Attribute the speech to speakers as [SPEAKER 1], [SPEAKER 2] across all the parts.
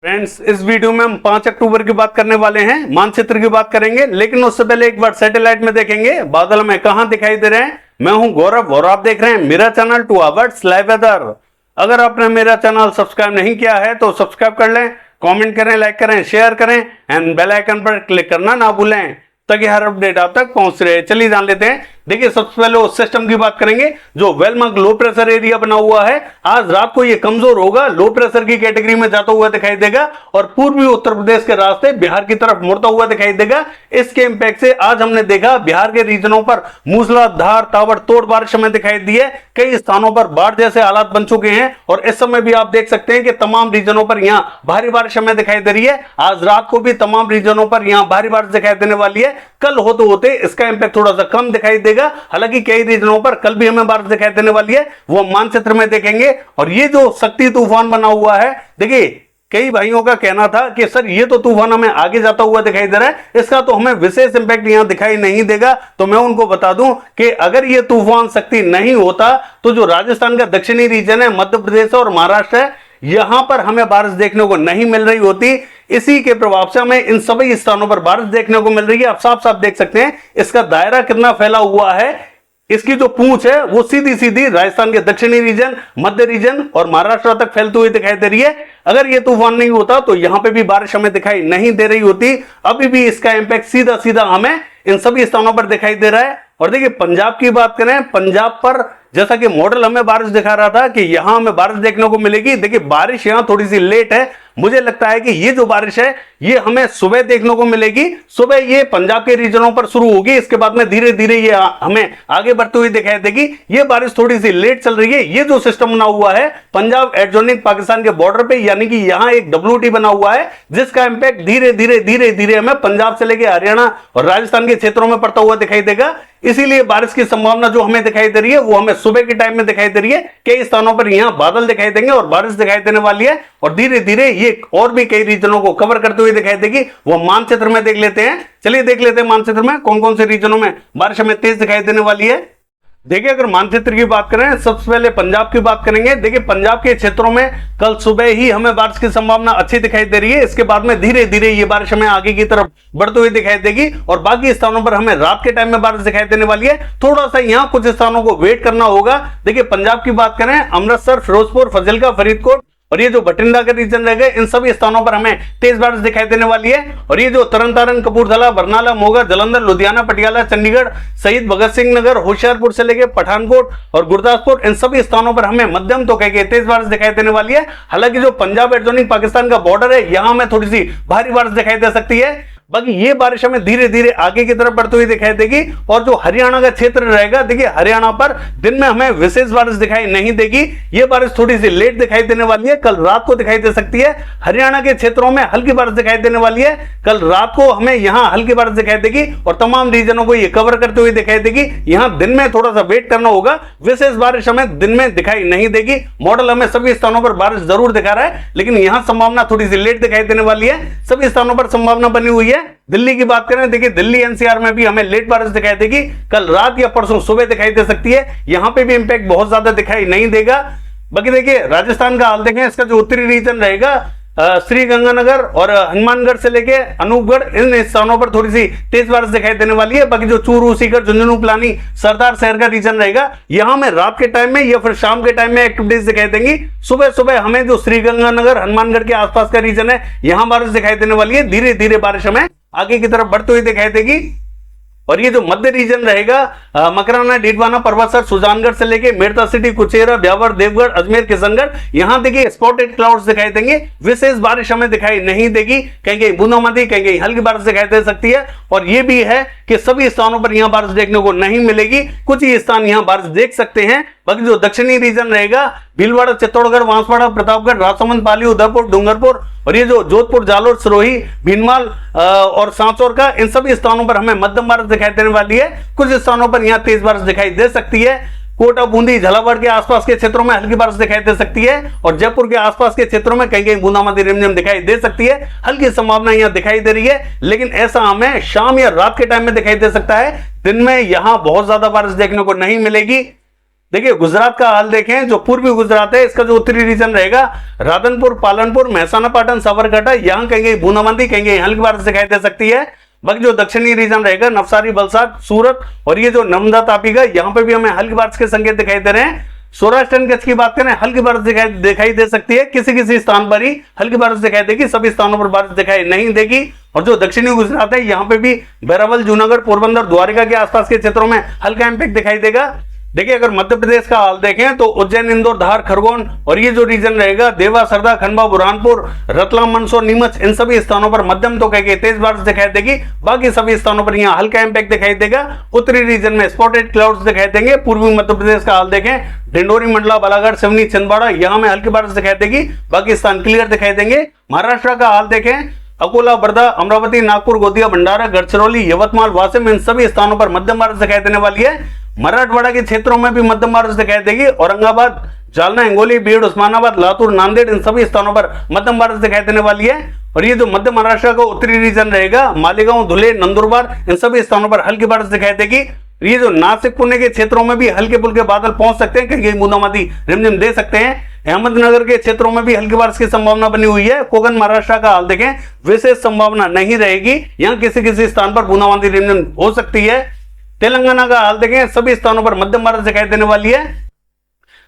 [SPEAKER 1] Friends, इस video में हम 5 अक्टूबर की बात करने वाले हैं। मानचित्र की बात करेंगे, लेकिन उससे पहले एक बार सैटेलाइट में देखेंगे बादल हमें कहां दिखाई दे रहे हैं। मैं हूं गौरव और आप देख रहे हैं मेरा चैनल 2 आवर्स लाइव वेदर। अगर आपने मेरा चैनल सब्सक्राइब नहीं किया है तो सब्सक्राइब कर लें, कमेंट करें, लाइक करें, शेयर करें एंड बेल आइकन पर क्लिक करना ना भूलें ताकि हर अपडेट आप तक पहुंच रहे। चलिए जान लेते हैं। देखिए, सबसे पहले उस सिस्टम की बात करेंगे जो वेलमार्क लो प्रेशर एरिया बना हुआ है। आज रात को ये कमजोर होगा, लो प्रेशर की कैटेगरी में जाता हुआ दिखाई देगा और पूर्वी उत्तर प्रदेश के रास्ते बिहार की तरफ मुड़ता हुआ दिखाई देगा। इसके इंपैक्ट से आज हमने देखा बिहार के रीजनों पर मूसलाधार ताबड़तोड़ बारिश हमें दिखाई दी है। कई स्थानों पर बाढ़ जैसे हालात बन चुके हैं और इस समय भी आप देख सकते हैं कि तमाम रीजनों पर यहां भारी बारिश हमें दिखाई दे रही है। आज रात को भी तमाम रीजनों पर यहां भारी बारिश दिखाई देने वाली है। कल होते होते इसका इंपैक्ट थोड़ा सा कम दिखाई देगा। हालांकि कई रीजनों पर कल भी हमें बारिश दिखाई देने वाली है, वो मानचित्र में देखेंगे। और ये जो शक्ति तूफान बना हुआ है, देखिए कई भाइयों का कहना था कि सर ये तो तूफान हमें आगे जाता हुआ दिखाई दे रहा है, इसका तो हमें विशेष इंपैक्ट यहां दिखाई नहीं देगा। तो मैं उनको बता दूं कि अगर ये तूफान शक्ति नहीं होता तो जो राजस्थान का दक्षिणी रीजन है, मध्य प्रदेश और महाराष्ट्र है, यहां पर हमें बारिश देखने को नहीं मिल रही होती। इसी के प्रभाव से हमें इन सभी स्थानों पर बारिश देखने को मिल रही है। आप साफ साफ देख सकते हैं इसका दायरा कितना फैला हुआ है। इसकी जो पूंछ है वो सीधी सीधी राजस्थान के दक्षिणी रीजन, मध्य रीजन और महाराष्ट्र तक फैलती हुई दिखाई दे रही है। अगर ये तूफान नहीं होता तो यहां पे भी बारिश हमें दिखाई नहीं दे रही होती। अभी भी इसका इंपैक्ट सीधा सीधा हमें इन सभी स्थानों पर दिखाई दे रहा है। और देखिए, पंजाब की बात करें, पंजाब पर जैसा कि मॉडल हमें बारिश दिखा रहा था कि यहां हमें बारिश देखने को मिलेगी। देखिए, बारिश यहां थोड़ी सी लेट है। मुझे लगता है कि ये जो बारिश है ये हमें सुबह देखने को मिलेगी। सुबह ये पंजाब के रीजनों पर शुरू होगी, इसके बाद में धीरे धीरे ये हमें आगे बढ़ती हुई दिखाई देगी। ये बारिश थोड़ी सी लेट चल रही है। ये जो सिस्टम बना हुआ है पंजाब एडजॉइनिंग पाकिस्तान के बॉर्डर पे, यानी कि यहां एक WT बना हुआ है जिसका इंपैक्ट धीरे धीरे हमें पंजाब से लेकर हरियाणा और राजस्थान के क्षेत्रों में पड़ता हुआ दिखाई देगा। इसीलिए बारिश की संभावना जो हमें दिखाई दे रही है वो हमें सुबह के टाइम में दिखाई दे रही है। कई स्थानों पर यहां बादल दिखाई देंगे और बारिश दिखाई देने वाली है और धीरे धीरे ये और भी कई रीजनों को कवर करते हुए दिखाई देगी। वो मानचित्र में देख लेते हैं। चलिए देख लेते हैं मानचित्र में कौन कौन से रीजनों में बारिश हमें तेज दिखाई देने वाली है। देखिए, अगर मानचित्र की बात करें, सबसे पहले पंजाब की बात करेंगे। देखिए, पंजाब के क्षेत्रों में कल सुबह ही हमें बारिश की संभावना अच्छी दिखाई दे रही है। इसके बाद में धीरे धीरे ये बारिश हमें आगे की तरफ बढ़ती हुई दिखाई देगी और बाकी स्थानों पर हमें रात के टाइम में बारिश दिखाई देने वाली है। थोड़ा सा यहां कुछ स्थानों को वेट करना होगा। देखिए, पंजाब की बात करें, अमृतसर, फिरोजपुर, फाजिल्का, फरीदकोट और ये जो बठिंडा का रीजन रहेगा, इन सभी स्थानों पर हमें तेज बारिश दिखाई देने वाली है। और ये जो तरन तारण, कपूरथला, बरनाला, मोगा, जालंधर, लुधियाना, पटियाला, चंडीगढ़, शहीद भगत सिंह नगर, होशियारपुर से लेकर पठानकोट और गुरदासपुर, इन सभी स्थानों पर हमें मध्यम तो कह तेज बारिश दिखाई देने वाली है। हालांकि जो पंजाब एडजॉइनिंग पाकिस्तान का बॉर्डर है, यहां हमें थोड़ी सी भारी बारिश दिखाई दे सकती है। बाकी ये बारिश हमें धीरे धीरे आगे की तरफ बढ़ती हुई दिखाई देगी। और जो हरियाणा का क्षेत्र रहेगा, देखिए हरियाणा पर दिन में हमें विशेष बारिश दिखाई नहीं देगी। ये बारिश थोड़ी सी लेट दिखाई देने वाली है, कल रात को दिखाई दे सकती है। हरियाणा के क्षेत्रों में हल्की बारिश दिखाई देने वाली है। कल रात को हमें यहां हल्की बारिश दिखाई देगी और तमाम रीजनों को ये कवर करते हुए दिखाई देगी। यहां दिन में थोड़ा सा वेट करना होगा, विशेष बारिश हमें दिन में दिखाई नहीं देगी। मॉडल हमें सभी स्थानों पर बारिश जरूर दिखा रहा है, लेकिन यहां संभावना थोड़ी सी लेट दिखाई देने वाली है। सभी स्थानों पर संभावना बनी हुई है। दिल्ली की बात करें, देखिए दिल्ली NCR में भी हमें लेट बारिश दिखाई देगी। कल रात या परसों सुबह दिखाई दे सकती है। यहां पे भी इंपैक्ट बहुत ज्यादा दिखाई नहीं देगा। बाकी देखिए, राजस्थान का हाल देखें, इसका जो उत्तरी रीजन रहेगा, श्री गंगानगर और हनुमानगढ़ से लेके अनूपगढ़, इन स्थानों पर थोड़ी सी तेज बारिश दिखाई देने वाली है। बाकी जो चूरू, सीकर, झुंझुनू, पिलानी, सरदार शहर का रीजन रहेगा, यहां में रात के टाइम में या फिर शाम के टाइम में एक्टिविटीज दिखाई देंगी। सुबह सुबह हमें जो श्री गंगानगर, हनुमानगढ़ के आसपास का रीजन है, यहां बारिश दिखाई देने वाली है। धीरे धीरे बारिश हमें आगे की तरफ बढ़ती हुई दिखाई देगी। और ये जो मध्य रीजन रहेगा, मकराना, डीडवाना, परबतसर, सुजानगढ़ से लेके मेरता सिटी, कुचेरा, ब्यावर, देवगढ़, अजमेर, किशनगढ़, यहां देखिए स्पॉटेड क्लाउड्स दिखाई देंगे। विशेष बारिश हमें दिखाई नहीं देगी, कहीं कहीं बूंदाबांदी, कहीं कहीं हल्की बारिश दिखाई दे सकती है। और ये भी है कि सभी स्थानों पर यहां बारिश देखने को नहीं मिलेगी, कुछ ही स्थान यहां बारिश देख सकते हैं। बाकी जो दक्षिणी रीजन रहेगा, भीलवाड़ा, चित्तौड़गढ़, बांसवाड़ा, प्रतापगढ़, राजसमंद, पाली, उदयपुर, डूंगरपुर और ये जो जोधपुर, जालोर, सिरोही, भीनमाल और सांचौर का, इन सभी स्थानों पर हमें मध्यम बारिश दिखाई देने वाली है। कुछ स्थानों पर यहां तेज बारिश दिखाई दे सकती है। कोटा, बूंदी, झालावाड़ के आसपास के क्षेत्रों में हल्की बारिश दिखाई दे सकती है और जयपुर के आसपास के क्षेत्रों में कहीं कहीं बूंदाबांदी, रिमझिम दिखाई दे सकती है। हल्की संभावना यहां दिखाई दे रही है, लेकिन ऐसा हमें शाम या रात के टाइम में दिखाई दे सकता है। दिन में यहां बहुत ज्यादा बारिश देखने को नहीं मिलेगी। देखिए गुजरात का हाल देखें, जो पूर्वी गुजरात है इसका जो उत्तरी रीजन रहेगा, राधनपुर, पालनपुर, महसाना, पाटन, साबरकांठा, यहाँ कहीं बूंदाबांदी, कहीं हल्की बारिश दिखाई दे सकती है। बाकी जो दक्षिणी रीजन रहेगा, नवसारी, वलसाड, सूरत और ये जो नर्मदा तापी का, यहाँ पे भी हमें हल्की बारिश के संकेत दिखाई दे रहे हैं। सौराष्ट्र एंड कच्छ की बात करें, हल्की बारिश दिखाई दे सकती है, किसी किसी स्थान पर ही हल्की बारिश दिखाई देगी, सभी स्थानों पर बारिश दिखाई नहीं देगी। और जो दक्षिणी गुजरात है, यहाँ पे भी वेरावल, जूनागढ़, पोरबंदर, द्वारिका के आसपास के क्षेत्रों में हल्का इंपैक्ट दिखाई देगा। देखिए अगर मध्य प्रदेश का हाल देखें तो उज्जैन, इंदौर, धार, खरगोन और ये जो रीजन रहेगा, देवा, सरदा, खंडवा, बुरहानपुर, रतलाम, मंदसौर, नीमच, इन सभी स्थानों पर मध्यम तो कहीं तेज बारिश दिखाई देगी। बाकी सभी स्थानों पर यहाँ हल्का इंपैक्ट दिखाई देगा। उत्तरी रीजन में स्पॉटेड क्लाउड्स दिखाई देंगे। पूर्वी मध्य प्रदेश का हाल देखें, डिंडोरी, मंडला, बालाघाट, सिवनी, छिंदवाड़ा, यहाँ में हल्की बारिश दिखाई देगी, बाकी स्थान क्लियर दिखाई देंगे। महाराष्ट्र का हाल देखें, अकोला, वर्धा, अमरावती, नागपुर, गोंदिया, भंडारा, गढ़चिरौली, यवतमाल, वाशिम, इन सभी स्थानों पर मध्यम बारिश दिखाई देने वाली है। मराठवाड़ा के क्षेत्रों में भी मध्यम बारिश दिखाई देगी। औरंगाबाद, जालना, हिंगोली, बीड़, उस्मानाबाद, लातूर, नांदेड़, इन सभी स्थानों पर मध्यम बारिश दिखाई देने वाली है। और ये जो मध्य महाराष्ट्र का उत्तरी रीजन रहेगा, मालेगांव, धुले, नंदुरबार, इन सभी स्थानों पर हल्की बारिश दिखाई देगी। ये जो नासिक, पुणे के क्षेत्रों में भी हल्के फुल्के बादल पहुंच सकते हैं, कहीं बूंदाबांदी रिमझिम दे सकते हैं। अहमदनगर के क्षेत्रों में भी हल्की बारिश की संभावना बनी हुई है। कोकण महाराष्ट्र का हाल देखें, विशेष संभावना नहीं रहेगी, यहाँ किसी किसी स्थान पर बूंदाबांदी रिमझिम हो सकती है। तेलंगाना का हाल देखें, सभी स्थानों पर मध्यम बारिश दिखाई देने वाली है।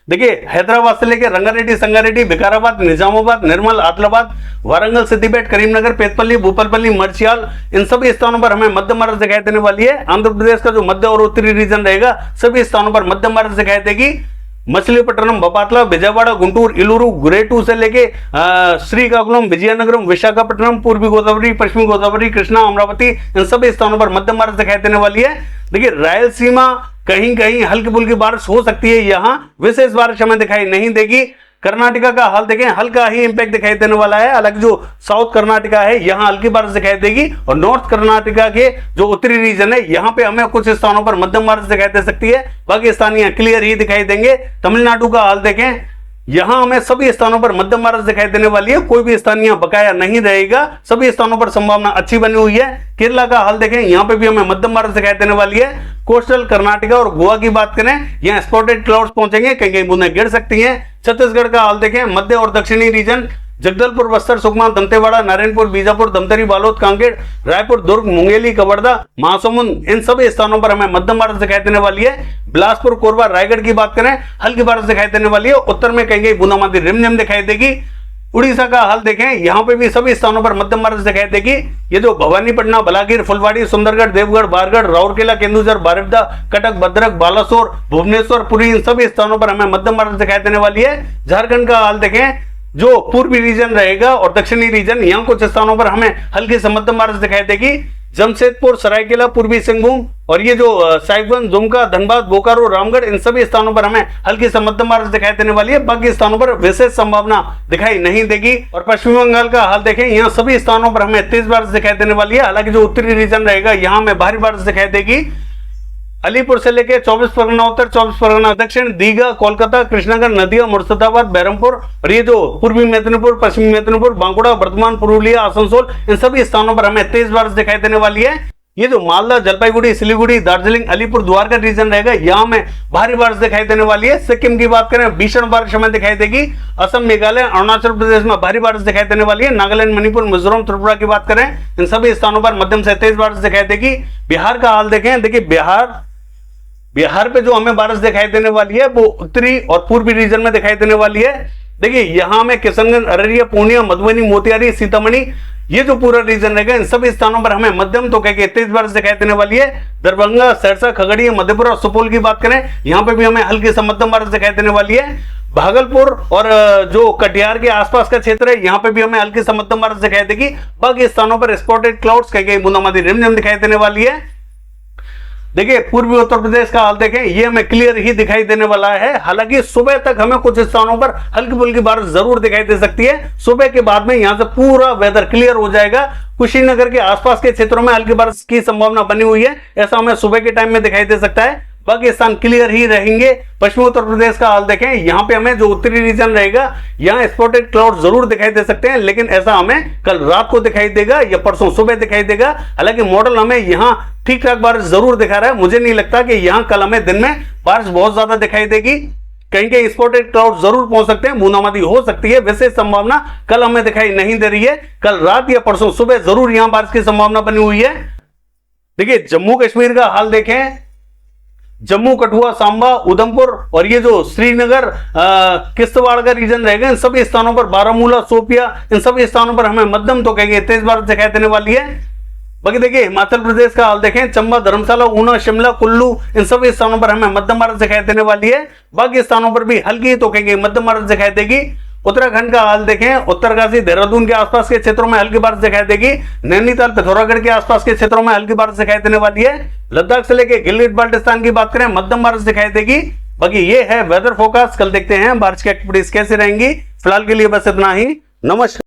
[SPEAKER 1] देखिए हैदराबाद से लेकर रंगारेड्डी, संगारेड्डी, विकाराबाद, निजामाबाद, निर्मल, आदिलाबाद, वारंगल, सिद्दीपेट, करीमनगर, पेतपल्ली, भूपालपल्ली, मर्चियाल, इन सभी स्थानों पर हमें मध्यम बारिश दिखाई देने वाली है। आंध्र प्रदेश का जो मध्य और उत्तरी रीजन रहेगा, सभी स्थानों पर मध्यम बारिश दिखाई देगी। मछलीपट्टनम, बपातला, विजयवाड़ा, गुंटूर, इलूरू, गुरेटू से लेके श्रीकाकुलम, विजयनगरम, विशाखापट्टनम, पूर्वी गोदावरी, पश्चिमी गोदावरी, कृष्णा, अमरावती, इन सभी स्थानों पर मध्यम बारिश दिखाई देने वाली है। देखिए रायलसीमा कहीं कहीं हल्की फुल्की बारिश हो सकती है, यहाँ विशेष बारिश हमें दिखाई नहीं देगी। कर्नाटका का हाल देखें, हल्का ही इंपैक्ट दिखाई देने वाला है। हालांकि जो साउथ कर्नाटका है यहाँ हल्की बारिश दिखाई देगी, और नॉर्थ कर्नाटका के जो उत्तरी रीजन है यहाँ पे हमें कुछ स्थानों पर मध्यम बारिश दिखाई दे सकती है, बाकी स्थान यहाँ क्लियर ही दिखाई देंगे। तमिलनाडु का हाल देखें, यहां हमें सभी स्थानों पर मध्यम बारिश दिखाई देने वाली है, कोई भी स्थान यहाँ बकाया नहीं रहेगा, सभी स्थानों पर संभावना अच्छी बनी हुई है। केरला का हाल देखें, यहाँ पे भी हमें मध्यम बारिश दिखाई देने वाली है। कोस्टल कर्नाटका और गोवा की बात करें, यहाँ स्पॉटेड क्लाउड्स पहुंचेंगे, कहीं कहीं बूंदें गिर सकती हैं। छत्तीसगढ़ का हाल देखें, मध्य और दक्षिणी रीजन, जगदलपुर, बस्तर, सुकमा, दंतेवाड़ा, नारायणपुर, बीजापुर, धमतरी, बालोद, कांकेर, रायपुर, दुर्ग, मुंगेली, कवर्धा, महासमुंद, इन सभी स्थानों पर हमें मध्यम बारिश दिखाई देने वाली है। बिलासपुर, कोरबा, रायगढ़ की बात करें, हल्की बारिश दिखाई देने वाली है। उत्तर में कहीं कहीं बूंदाबांदी रिमझिम दिखाई देगी। उड़ीसा का हाल देखें, यहाँ पे भी सभी स्थानों पर मध्यम बारिश दिखाई देगी। ये जो भवानीपटना, बलागीर, फुलवाड़ी, सुंदरगढ़, देवगढ़, बारगढ़, राउरकेला, केंदुझर, बारिपदा, कटक, भद्रक, बालासोर, भुवनेश्वर, पुरी, इन सभी स्थानों पर हमें मध्यम बारिश दिखाई देने वाली है। झारखंड का हाल देखें, जो पूर्वी रीजन रहेगा और दक्षिणी रीजन, यहाँ कुछ स्थानों पर हमें हल्की से मध्यम बारिश दिखाई देगी। जमशेदपुर, सरायकेला, पूर्वी सिंहभूम और ये जो साहिबगंज, दुमका, धनबाद, बोकारो, रामगढ़, इन सभी स्थानों पर हमें हल्की से मध्यम बारिश दिखाई देने वाली है, बाकी स्थानों पर विशेष संभावना दिखाई नहीं देगी। और पश्चिम बंगाल का हाल देखें, यहाँ सभी स्थानों पर हमें तेज बारिश दिखाई देने वाली है। हालांकि जो उत्तरी रीजन रहेगा, यहाँ में भारी बारिश दिखाई देगी। अलीपुर से लेकर 24 परगना उत्तर, 24 परगना दक्षिण, दीघा, कोलकाता, कृष्णनगर, नदिया, मुर्शिदाबाद, बहरमपुर और ये जो पूर्वी मेदिनीपुर, पश्चिमी मेदिनीपुर, बांकुड़ा, बर्धमान, पुरुलिया, आसनसोल, इन सभी स्थानों पर हमें तेज बारिश दिखाई देने वाली है। ये जो मालदा, जलपाईगुड़ी, सिलीगुड़ी, दार्जिलिंग, अलीपुर द्वार का रीजन रहेगा, यहाँ में भारी बारिश दिखाई देने वाली है। सिक्किम की बात करें, भीषण बारिश हमें दिखाई देगी। असम, मेघालय, अरुणाचल प्रदेश में भारी बारिश दिखाई देने वाली है। नागालैंड, मणिपुर, मिजोरम, त्रिपुरा की बात करें, इन सभी स्थानों पर मध्यम से तेज बारिश दिखाई देगी। बिहार का हाल देखें, देखिए बिहार पे जो हमें बारिश दिखाई देने वाली है वो उत्तरी और पूर्वी रीजन में दिखाई देने वाली है। देखिए यहाँ में किशनगंज, अररिया, पूर्णिया, मधुबनी, मोतिहारी, सीतामढ़ी, ये जो पूरा रीजन रहेगा, इन सभी स्थानों पर हमें मध्यम तो कह के तेज बारिश दिखाई देने वाली है। दरभंगा, सरसा, खगड़िया, मधेपुरा, सुपौल की बात करें, यहाँ पे भी हमें हल्की से मध्यम बारिश दिखाई देने वाली है। भागलपुर और जो कटिहार के आसपास का क्षेत्र है, यहाँ पे भी हमें हल्की से मध्यम बारिश दिखाई देगी। बाकी स्थानों पर स्पॉटेड क्लाउड्स कहीं कहीं बूंदाबांदी रिमझिम दिखाई देने वाली है। देखिए पूर्वी उत्तर प्रदेश का हाल देखें, ये हमें क्लियर ही दिखाई देने वाला है। हालांकि सुबह तक हमें कुछ स्थानों पर हल्की फुल्की बारिश जरूर दिखाई दे सकती है। सुबह के बाद में यहां से पूरा वेदर क्लियर हो जाएगा। कुशीनगर के आसपास के क्षेत्रों में हल्की बारिश की संभावना बनी हुई है, ऐसा हमें सुबह के टाइम में दिखाई दे सकता है। पाकिस्तान क्लियर ही रहेंगे। पश्चिमी उत्तर प्रदेश का हाल देखें, यहाँ पे हमें जो उत्तरी रीजन रहेगा यहाँ स्पॉटेड क्लाउड जरूर दिखाई दे सकते हैं, लेकिन ऐसा हमें कल रात को दिखाई देगा या परसों सुबह दिखाई देगा। हालांकि मॉडल हमें यहाँ ठीक ठाक बारिश जरूर दिखा रहा है। मुझे नहीं लगता कि यहाँ कल हमें दिन में बारिश बहुत ज्यादा दिखाई देगी। कहीं कहीं स्पॉटेड क्लाउड जरूर पहुंच सकते हैं, बूंदाबांदी हो सकती है, वैसे संभावना कल हमें दिखाई नहीं दे रही है। कल रात या परसों सुबह जरूर यहां बारिश की संभावना बनी हुई है। देखिए जम्मू कश्मीर का हाल देखें, जम्मू, कठुआ, सांबा, उधमपुर और ये जो श्रीनगर किश्तवाड़ का रीजन रहेगा, इन सभी स्थानों पर, बारामूला, शोपिया, इन सभी स्थानों पर हमें मध्यम तो कहेंगे तेज बारिश दिखाई देने वाली है। बाकी देखिए हिमाचल प्रदेश का हाल देखें, चंबा, धर्मशाला, ऊना, शिमला, कुल्लू, इन सभी स्थानों पर हमें मध्यम बारिश दिखाई देने वाली है। बाकी स्थानों पर भी हल्की तो कहेंगे मध्यम बारिश दिखाई देगी। उत्तराखंड का हाल देखें, उत्तरकाशी, देहरादून के आसपास के क्षेत्रों में हल्की बारिश दिखाई देगी। नैनीताल, पिथौरागढ़ के आसपास के क्षेत्रों में हल्की बारिश दिखाई देने वाली है। लद्दाख से लेकर गिलगित बाल्टिस्तान की बात करें, मध्यम बारिश दिखाई देगी। बाकी ये है वेदर फोरकास्ट। कल देखते हैं बारिश की एक्टिविटीज कैसे रहेंगी। फिलहाल के लिए बस इतना ही। नमस्कार।